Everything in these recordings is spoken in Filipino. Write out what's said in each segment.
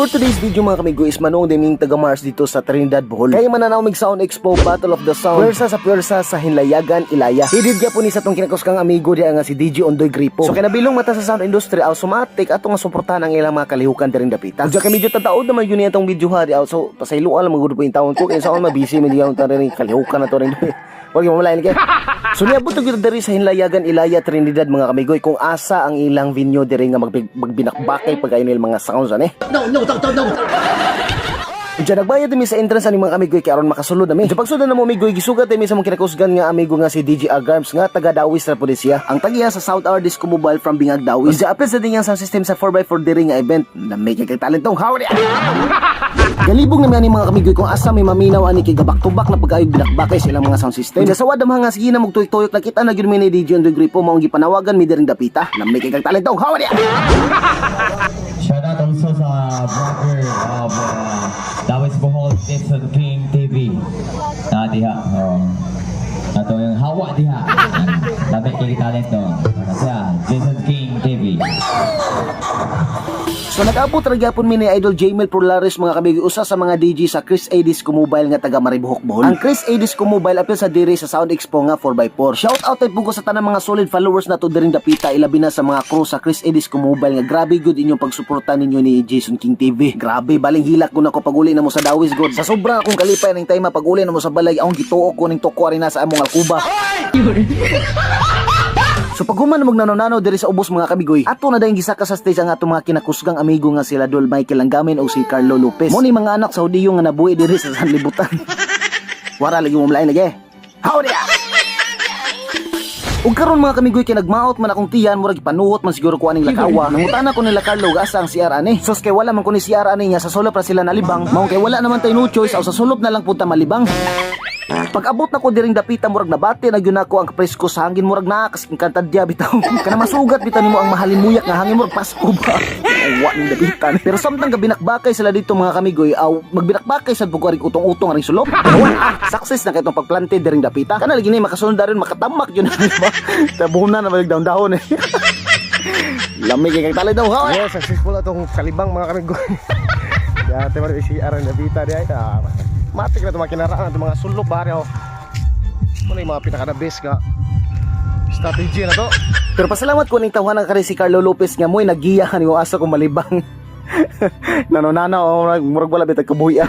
For today's video mga kamigo is manong deming taga Mars dito sa Trinidad, Bohol. Kaya mananaw mig Sound Expo Battle of the Sound. Pwersa sa Hinlayagan, Ilaya. Hidid kaya po ni sa tong kinakuskang amigo diya nga si DJ Ondoy Gripo. So kinabilong mata sa sound industry aw sumatik ato nga suportahan ang ilang mga kalihukan diring dapita. Diya kami medyo tataod naman yun itong video ha di aw. So pasayloan lang magud po yung taon ko kaya sa mabisi mi diyan taring kalihukan na to rin. Wag mo malain kay. So niabot gyud diri sa Hinlayagan, Ilaya, Trinidad mga kamigoy kung asa ang ilang venue diri nga magbinakbakay pagayon nila mga sounds ani. No. Diyan nagbayad mi sa entrance ani mga kamigoy kay aron makasulod nami. Diyan pagsulod na mo migoy gisugat mi sa mga kinakusgan nga amigo nga si DJ Agarms nga taga Dawis ra pud siya. Ang tagiya sa South Hour Disco Mobile from Bingag Dawis. Diyan apil sa ding sound system sa 4x4 diri nga event na may kay talentong howdy. Galibong naman ani mga kamigoy kung asa may maminaw ani kay gabak-tubak na pagayog binakbakay sa ilang mga sound system. Diyan sa wad mga sige na mugtuyok-tuyok nakita na gyud mi ni DJ Ondoy Gripo maong gipanawagan mi diring dapita na may kay talentong howdy. Shout out also sa brother of Dawis Bohol Jason King TV. Diha. Ato yung hawa diha. Labi kay talent to. Kasi Jason King TV. So nag-abot ra gyapon mi ni Idol Jamel Polaris mga kamigoy usa sa mga DJ sa Chris A Disco Mobile nga taga Maribohok, Bohol. Ang Chris A Disco Mobile apil sa diri sa Sound Expo nga 4x4. Shout out tay pugo sa tanang mga solid followers nato diring dapita ilabi na sa mga crew sa Chris A Disco Mobile nga grabe good inyong pagsuporta ninyo ni Jason King TV. Grabe baling hilak ko nako paguli na mo sa Dawis God. Sa sobra akong kalipay ning time paguli na mo sa balay akong gituok ko ning toko ari na sa among alkuba. So pag human mo nanonano diri sa ubos mga kamigoy, ato na dayong gisaka sa stage ang ato mga kinakusgang amigo nga sila Dol Michael Langgamin o si Carlo Lopez. Mo ni mga anak sa Hudiyo nga nabuhi diri sa sanlibutan. Wara lagi mo malain lagi. Howdy! Ug karon mga kamigoy kay nagmaot man akong tiyan murag ipanuhot man siguro ko aning lakawa. Nangutana ko nila Carlo asa ang CR ani. Sos kay wala man ko ni CR ani nya sa sulop ra sila nalibang. Mao kay wala naman tay no choice aw sa sulop na lang punta malibang. Pag abot na ko diring dapita murag nabati na gyud nako ang presko sa hangin murag na kasing kantadya bitaw. Kana masugat bitaw nimo ang mahalin muyak nga hangin murag pasko ba. Wa ning dapita. Pero samtang gabinakbakay sila dito mga kamigoy aw magbinakbakay sad pug aring utong-utong aring sulop. Success na kay itong pagplante diring dapita. Kana lagi ni makasunod dayon makatamak yun ba. Tabuna na balik daon-daon eh. Lamig kay talent daw ha. Yes, successful atong kalibang mga kamigoy. Ya, tema si Aran Nabita di ay. Matik na ito mga kinaraan ito mga sulok bari oh. Ito na yung mga pinaka-the-best nga strategy na to. Pero pasalamat ko ning tawanan ka rin si Carlo Lopez nga mo'y nagiyahan yung asa kong malibang. Nanonana o murag wala bitag kabuhi.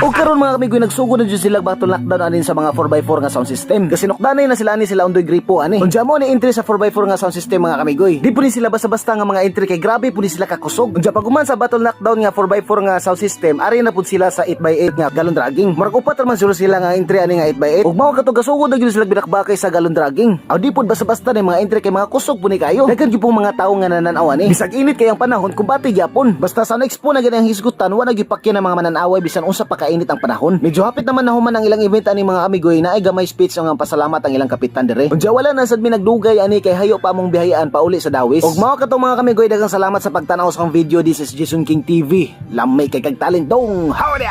O karon mga kamigoy nagsugod na dyan sila bato lockdown anin sa mga 4x4 nga sound system. Kasi nokdanay na sila ani sila Ondoy Gripo ani. Unja mo ni entry sa 4x4 nga sound system mga kamigoy. Di po ni sila basta-basta nga mga entry kay grabe po ni sila kakusog. Unja paguman sa battle lockdown nga 4x4 nga sound system ari na pud sila sa 8x8 nga galon dragging. Murag upat man sila nga entry ani nga 8x8. Ug mao kato gasugod na gyud sila binakbakay sa galon dragging. Aw di pud basta-basta ni mga entry kay mga kusog po ni kayo. Daghan gyud pong mga tawo nga nananaw ani. Bisag init kay ang panahon kumbati gyapon. Basta sa Expo na ganang hisgutan wala gipakyan ang mga mananaway bisan unsa pa kainit ang panahon. Medyo hapit naman na human ang ilang event ani mga amigoy na ay gamay speech ang pasalamat ang ilang kapitan dire. Unja wala na sad mi nagdugay ani kay hayo pa among bihayaan pauli sa Dawis. Ug mao kato mga kamigoy daghang salamat sa pagtan-aw sa akong video. This is Jason King TV. Lamay kay kag talent dong. Howdy!